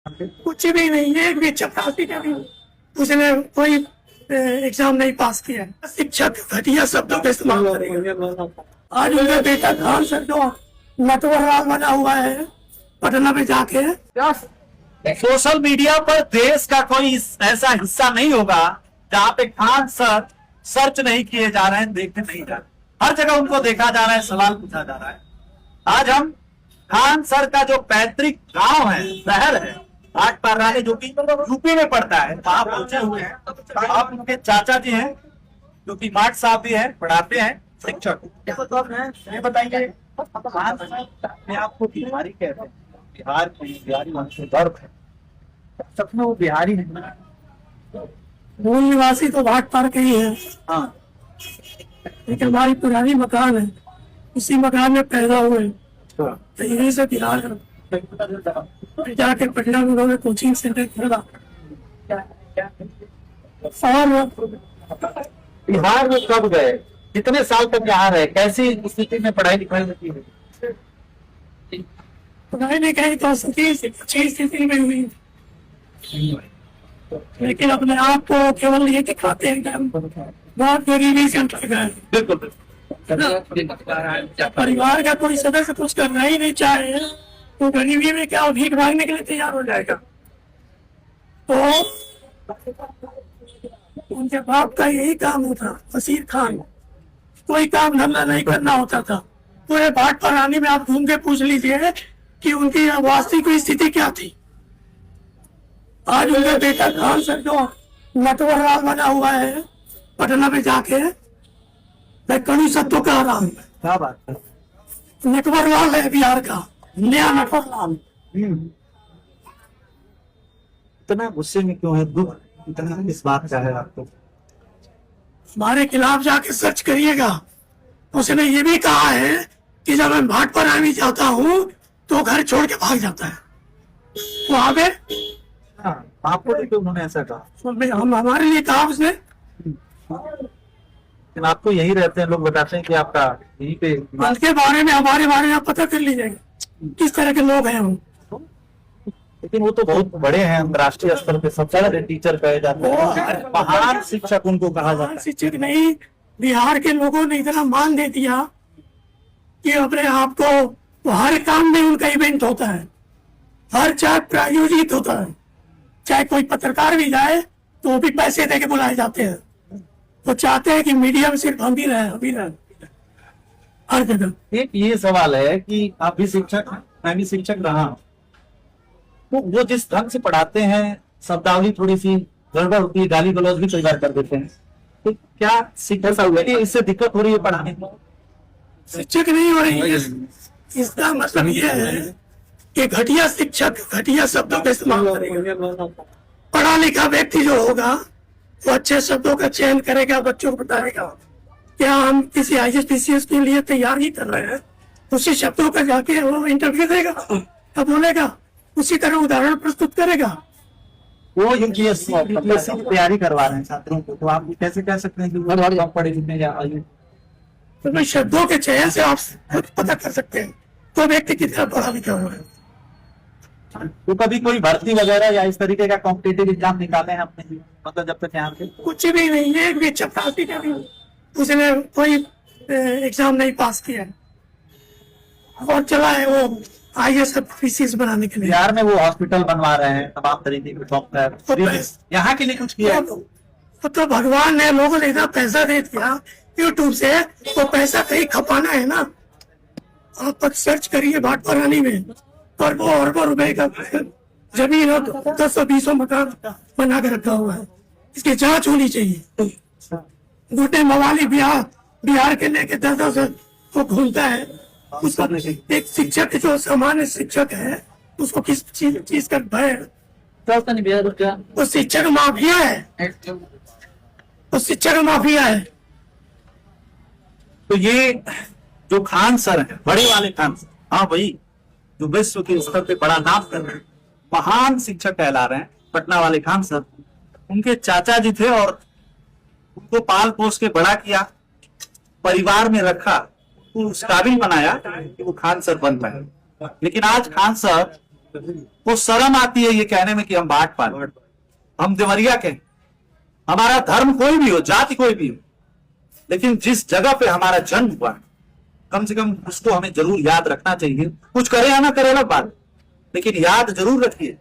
कुछ भी नहीं, एक भी चपरासी का भी उसने कोई एग्जाम नहीं पास किया। शिक्षक घटिया शब्दों का इस्तेमाल करेगा। आज उनका बेटा खान सर जो नटवरलाल बना हुआ है पटना में जाके, सोशल मीडिया पर देश का कोई ऐसा हिस्सा नहीं होगा जहाँ पे खान सर सर्च नहीं किए जा रहे हैं, देखे नहीं जा रहे। हर जगह उनको देखा जा रहा है, सवाल पूछा जा रहा है। आज हम खान सर का जो पैतृक गांव है, शहर है आठ पाराने, जो कि यूपी में पड़ता है, वहां पहुंचे हुए हैं। आप उनके चाचा जी हैं जो कि माट साहब भी हैं, पढ़ाते हैं, शिक्षक। ये बताइए, खान सर अपने आप को बिहारी कहते हैं, बिहार की बिहारी गर्व है, सच में वो बिहारी है? मूल निवासी तो भाट पार के ही है। हाँ, लेकिन हमारी पुरानी मकान है, उसी मकान में पैदा हुए, तो यहीं से बिहार जाके पटना में उन्होंने कोचिंग सेंटर खोला। और बिहार में कब गए, कितने साल तक यहाँ रहे, कैसी स्थिति में पढ़ाई लिखाई होती है? पढ़ाई लिखाई तो अच्छी स्थिति में हुई, लेकिन अपने आप को केवल ये दिखाते हैं कि हम बहुत गरीबी से उठ गए। बिल्कुल। परिवार का कोई सदस्य कुछ करना ही नहीं चाहे तो गरीबी में क्या भीख मांगने के लिए तैयार हो जाएगा। तो उनके बाप का यही काम होता, वसीर खान, कोई काम धंधा नहीं करना होता था। पूरे भाट परानी में आप घूम के पूछ लीजिए कि उनकी वास्तविक स्थिति क्या थी। आज उनका बेटा खान सर जो नटवरलाल बना हुआ है पटना में जाके, मैं कड़ी शब्दों कह रहा हूँ, क्या बात है? नटवरलाल है बिहार का नया नटवरलाल। इतना गुस्से में क्यों है, दुख इतना इस बात का है आपको? हमारे खिलाफ जाके सर्च करिएगा। उसने ये भी कहा है कि जब मैं भाट पर आने जाता हूँ तो घर छोड़ के भाग जाता है। वहां पे आपको क्यों उन्होंने ऐसा कहा? हम हमारे लिए कहा उसने। लेकिन आप तो यही रहते हैं, लोग बताते हैं कि आपका यहीं पे। उनके बारे में हमारे बारे में आप पता कर लीजिएगा किस तरह के लोग हैं वो। लेकिन वो तो बहुत बड़े हैं, अंतर्राष्ट्रीय स्तर पे सबसे बड़े टीचर कहे जाते हैं, महान शिक्षक उनको कहा जाता है। शिक्षक नहीं, बिहार के लोगों ने इतना मान दे दिया कि अपने आप को हर काम में उनका इवेंट होता है, हर चाहे प्रायोजित होता है, चाहे कोई पत्रकार भी जाए तो वो भी पैसे दे के बुलाए जाते हैं। वो चाहते हैं कि मीडिया में सिर्फ हम भी रहे हर जगह। एक ये सवाल है कि आप भी शिक्षक हैं, मैं भी शिक्षक रहा हूं, तो वो जिस ढंग से पढ़ाते हैं, शब्दावली थोड़ी सी गड़बड़ होती है, गाली गलौज भी कई बार कर देते हैं, तो क्या शिक्षक हुआ कि इससे दिक्कत हो रही है पढ़ाने में? शिक्षक नहीं हो रही है, इसका मतलब ये है कि घटिया शिक्षक घटिया शब्दों का इस्तेमाल करेगा। पढ़ा लिखा व्यक्ति जो होगा वो अच्छे शब्दों का चयन करेगा, बच्चों को बताएगा क्या हम किसी IAS के लिए तैयार ही कर रहे हैं, उसी शब्दों का जाके वो इंटरव्यू देगा और बोलेगा, उसी तरह उदाहरण प्रस्तुत करेगा। वो UPSC की तैयारी करवा रहे हैं छात्रों को, तो आप कैसे कह सकते हैं कि वो पढ़े लिखने जा रहे हैं? तो शब्दों के चयन से आप पता कर सकते हैं तो व्यक्ति कितना पढ़ा लिखा हुआ है। तो कभी कोई भर्ती वगैरह या इस तरीके का कॉम्पिटिटिव एग्जाम निकाले हैं आपने, मतलब जब तक यहाँ पे? कुछ भी नहीं, एक भी चपरासी का भी उसने कोई एग्जाम नहीं पास किया और चला है वो IAS बनाने के लिए। बिहार में वो हॉस्पिटल बनवा रहे हैं, तमाम तरीके के डॉक्टर, यहाँ के लिए कुछ किया? तो भगवान ने लोगों ने इतना पैसा दे दिया यूट्यूब से, तो पैसा कहीं खपाना है ना। आप सर्च करिए भाट परानी में, अरबों रुपए का जमीन और 10-20 मकान बना के रखा हुआ है। इसकी जांच होनी चाहिए। गोटे मवाली बिहार के लेके 10 वो घूमता है। उसका एक शिक्षक जो सामान्य शिक्षक है उसको किस चीज का भय? वो शिक्षक माफिया है, वो शिक्षक माफिया है। तो ये जो खान सर है, बड़े वाले खान सर, हाँ भाई, जो विश्व के स्तर पे बड़ा नाम कर रहे हैं, महान शिक्षक कहला रहे हैं, पटना वाले खान सर, उनके चाचा जी थे और उनको पाल पोस के बड़ा किया, परिवार में रखा, उस काबिल बनाया कि वो खान सर बन पाए। लेकिन आज खान सर वो शर्म आती है ये कहने में कि हम भाट पाल, हम देवरिया के, हमारा धर्म कोई भी हो, जाति कोई भी हो, लेकिन जिस जगह पे हमारा जन्म हुआ कम से कम उसको हमें जरूर याद रखना चाहिए। कुछ करे या ना करे अलग बात, लेकिन याद जरूर रखिए